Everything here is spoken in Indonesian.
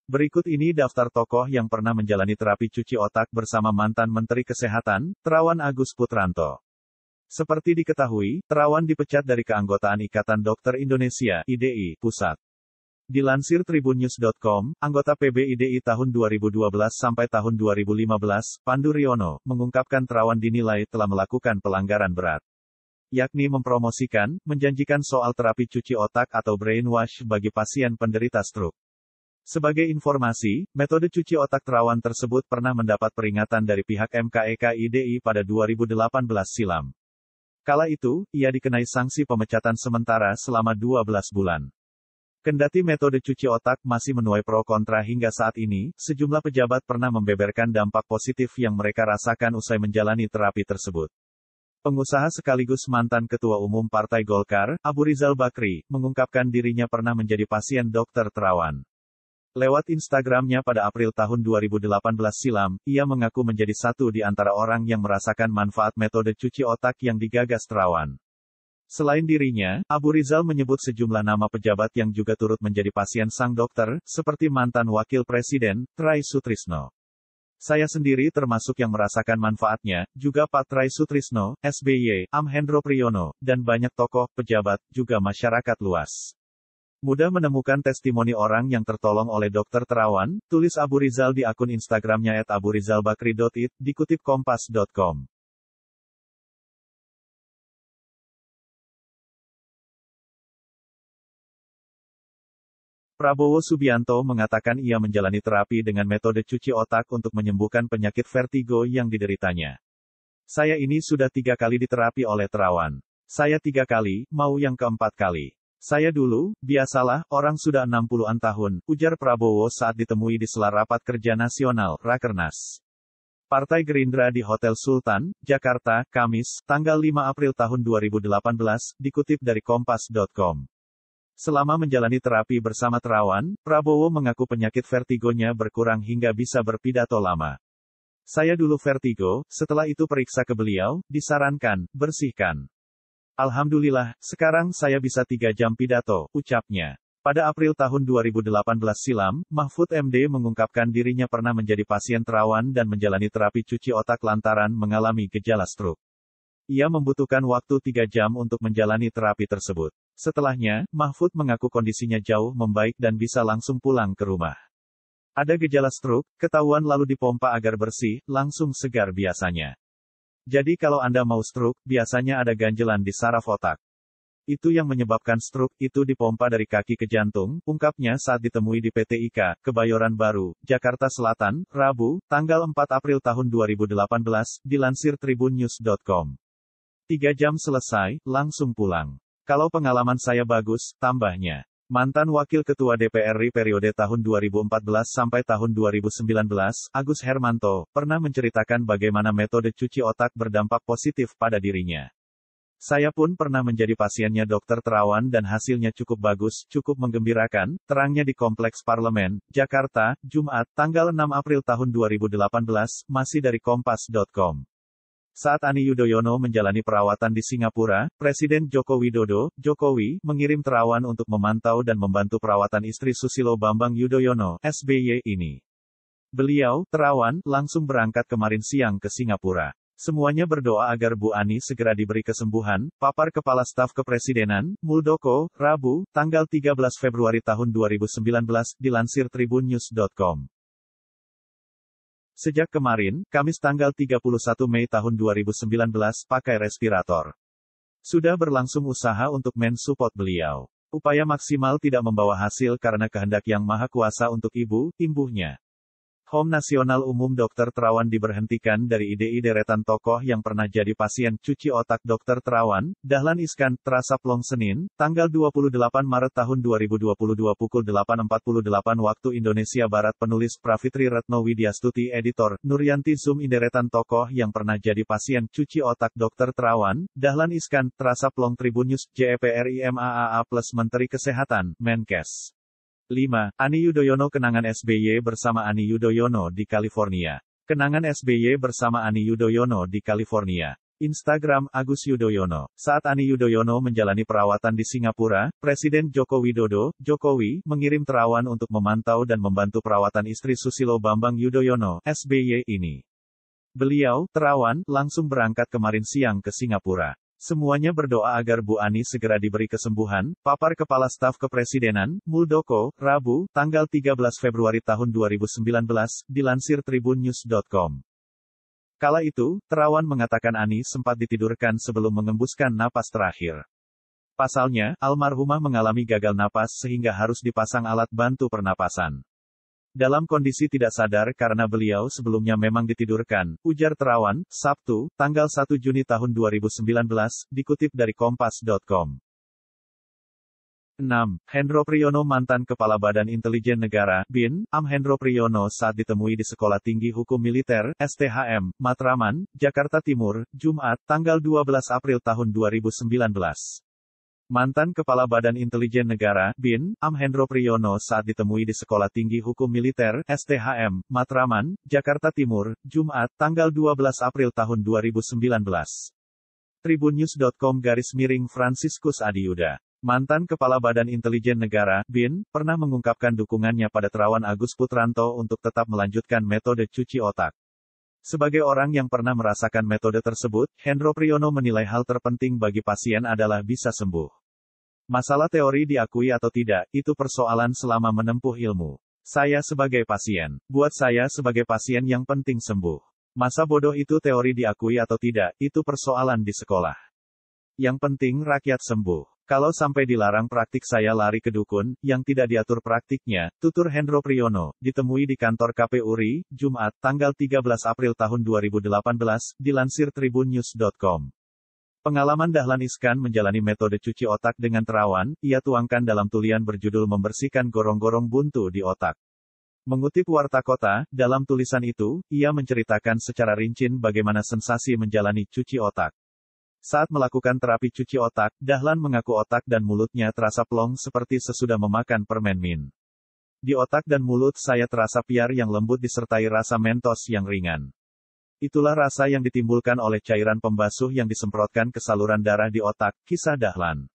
Berikut ini daftar tokoh yang pernah menjalani terapi cuci otak bersama mantan Menteri Kesehatan, Terawan Agus Putranto. Seperti diketahui, Terawan dipecat dari keanggotaan Ikatan Dokter Indonesia, IDI, Pusat. Dilansir tribunnews.com, anggota PBIDI tahun 2012 sampai tahun 2015, Pandu Riono, mengungkapkan Terawan dinilai telah melakukan pelanggaran berat. Yakni mempromosikan, menjanjikan soal terapi cuci otak atau brainwash bagi pasien penderita stroke. Sebagai informasi, metode cuci otak Terawan tersebut pernah mendapat peringatan dari pihak MKEK IDI pada 2018 silam. Kala itu, ia dikenai sanksi pemecatan sementara selama 12 bulan. Kendati metode cuci otak masih menuai pro kontra hingga saat ini, sejumlah pejabat pernah membeberkan dampak positif yang mereka rasakan usai menjalani terapi tersebut. Pengusaha sekaligus mantan Ketua Umum Partai Golkar, Abu Rizal Bakri, mengungkapkan dirinya pernah menjadi pasien Dr. Terawan. Lewat Instagramnya pada April tahun 2018 silam, ia mengaku menjadi satu di antara orang yang merasakan manfaat metode cuci otak yang digagas Terawan. Selain dirinya, Abu Rizal menyebut sejumlah nama pejabat yang juga turut menjadi pasien sang dokter, seperti mantan Wakil Presiden, Try Sutrisno. Saya sendiri termasuk yang merasakan manfaatnya, juga Pak Try Sutrisno, SBY, Hendro Priyono, dan banyak tokoh, pejabat, juga masyarakat luas. Mudah menemukan testimoni orang yang tertolong oleh Dr. Terawan, tulis Abu Rizal di akun Instagramnya @aburizalbakri.it, dikutip kompas.com. Prabowo Subianto mengatakan ia menjalani terapi dengan metode cuci otak untuk menyembuhkan penyakit vertigo yang dideritanya. Saya ini sudah 3 kali diterapi oleh Terawan. Saya 3 kali, mau yang keempat kali. Saya dulu, biasalah, orang sudah 60-an tahun, ujar Prabowo saat ditemui di sela rapat kerja nasional, Rakernas. Partai Gerindra di Hotel Sultan, Jakarta, Kamis, tanggal 5 April tahun 2018, dikutip dari kompas.com. Selama menjalani terapi bersama Terawan, Prabowo mengaku penyakit vertigonya berkurang hingga bisa berpidato lama. Saya dulu vertigo, setelah itu periksa ke beliau, disarankan, bersihkan. Alhamdulillah, sekarang saya bisa 3 jam pidato, ucapnya. Pada April tahun 2018 silam, Mahfud MD mengungkapkan dirinya pernah menjadi pasien Terawan dan menjalani terapi cuci otak lantaran mengalami gejala stroke. Ia membutuhkan waktu 3 jam untuk menjalani terapi tersebut. Setelahnya, Mahfud mengaku kondisinya jauh membaik dan bisa langsung pulang ke rumah. Ada gejala stroke, ketahuan lalu dipompa agar bersih, langsung segar biasanya. Jadi kalau Anda mau stroke, biasanya ada ganjelan di saraf otak. Itu yang menyebabkan stroke, itu dipompa dari kaki ke jantung, ungkapnya saat ditemui di PT IKA, Kebayoran Baru, Jakarta Selatan, Rabu, tanggal 4 April tahun 2018, dilansir tribunnews.com. 3 jam selesai, langsung pulang. Kalau pengalaman saya bagus, tambahnya. Mantan Wakil Ketua DPR RI periode tahun 2014 sampai tahun 2019, Agus Hermanto, pernah menceritakan bagaimana metode cuci otak berdampak positif pada dirinya. Saya pun pernah menjadi pasiennya Dr. Terawan dan hasilnya cukup bagus, cukup menggembirakan, terangnya di Kompleks Parlemen, Jakarta, Jumat, tanggal 6 April tahun 2018, masih dari kompas.com. Saat Ani Yudhoyono menjalani perawatan di Singapura, Presiden Joko Widodo, Jokowi, mengirim Terawan untuk memantau dan membantu perawatan istri Susilo Bambang Yudhoyono, SBY ini. Beliau, Terawan, langsung berangkat kemarin siang ke Singapura. Semuanya berdoa agar Bu Ani segera diberi kesembuhan, papar Kepala Staf Kepresidenan, Muldoko, Rabu, tanggal 13 Februari tahun 2019, dilansir tribunnews.com. Sejak kemarin, Kamis tanggal 31 Mei tahun 2019, pakai respirator. Sudah berlangsung usaha untuk mensupport beliau. Upaya maksimal tidak membawa hasil karena kehendak Yang Maha Kuasa untuk ibu, imbuhnya. Home Nasional Umum Dr. Terawan diberhentikan dari IDI. Deretan tokoh yang pernah jadi pasien cuci otak Dr. Terawan, Dahlan Iskan, terasa plong Senin, tanggal 28 Maret tahun 2022 pukul 8.48 waktu Indonesia Barat. Penulis Pravitri Retno Widyastuti, editor, Nuryanti Zoom. Deretan tokoh yang pernah jadi pasien cuci otak Dr. Terawan, Dahlan Iskan, terasa plong. Tribunnews, JEPRIMAAA plus Menteri Kesehatan, Menkes. 5. Ani Yudhoyono. Kenangan SBY bersama Ani Yudhoyono di California. Kenangan SBY bersama Ani Yudhoyono di California. Instagram Agus Yudhoyono. Saat Ani Yudhoyono menjalani perawatan di Singapura, Presiden Joko Widodo, Jokowi, mengirim terawan untuk memantau dan membantu perawatan istri Susilo Bambang Yudhoyono, SBY ini. Beliau, terawan, langsung berangkat kemarin siang ke Singapura. Semuanya berdoa agar Bu Ani segera diberi kesembuhan, papar Kepala Staf Kepresidenan, Muldoko, Rabu, tanggal 13 Februari tahun 2019, dilansir tribunnews.com. Kala itu, terawan mengatakan Ani sempat ditidurkan sebelum mengembuskan napas terakhir. Pasalnya, almarhumah mengalami gagal napas sehingga harus dipasang alat bantu pernapasan. Dalam kondisi tidak sadar karena beliau sebelumnya memang ditidurkan, ujar terawan, Sabtu, tanggal 1 Juni tahun 2019, dikutip dari kompas.com. 6. Hendro Priyono mantan Kepala Badan Intelijen Negara, BIN, Hendro Priyono saat ditemui di Sekolah Tinggi Hukum Militer, STHM, Matraman, Jakarta Timur, Jumat, tanggal 12 April tahun 2019. Mantan Kepala Badan Intelijen Negara, BIN, Hendro Priyono saat ditemui di Sekolah Tinggi Hukum Militer, STHM, Matraman, Jakarta Timur, Jumat, tanggal 12 April tahun 2019. Tribunnews.com/Franciscus Adiyuda. Mantan Kepala Badan Intelijen Negara, BIN, pernah mengungkapkan dukungannya pada terawan Agus Putranto untuk tetap melanjutkan metode cuci otak. Sebagai orang yang pernah merasakan metode tersebut, Hendro Priyono menilai hal terpenting bagi pasien adalah bisa sembuh. Masalah teori diakui atau tidak, itu persoalan selama menempuh ilmu. Saya sebagai pasien. Buat saya sebagai pasien yang penting sembuh. Masa bodoh itu teori diakui atau tidak, itu persoalan di sekolah. Yang penting rakyat sembuh. Kalau sampai dilarang praktik saya lari ke dukun, yang tidak diatur praktiknya, tutur Hendro Priyono, ditemui di kantor KPU RI, Jumat, tanggal 13 April tahun 2018, dilansir tribunnews.com. Pengalaman Dahlan Iskan menjalani metode cuci otak dengan terawan, ia tuangkan dalam tulisan berjudul Membersihkan Gorong-Gorong Buntu di Otak. Mengutip Warta Kota, dalam tulisan itu, ia menceritakan secara rinci bagaimana sensasi menjalani cuci otak. Saat melakukan terapi cuci otak, Dahlan mengaku otak dan mulutnya terasa plong seperti sesudah memakan permen min. Di otak dan mulut saya terasa piar yang lembut disertai rasa mentos yang ringan. Itulah rasa yang ditimbulkan oleh cairan pembasuh yang disemprotkan ke saluran darah di otak, kisah Dahlan.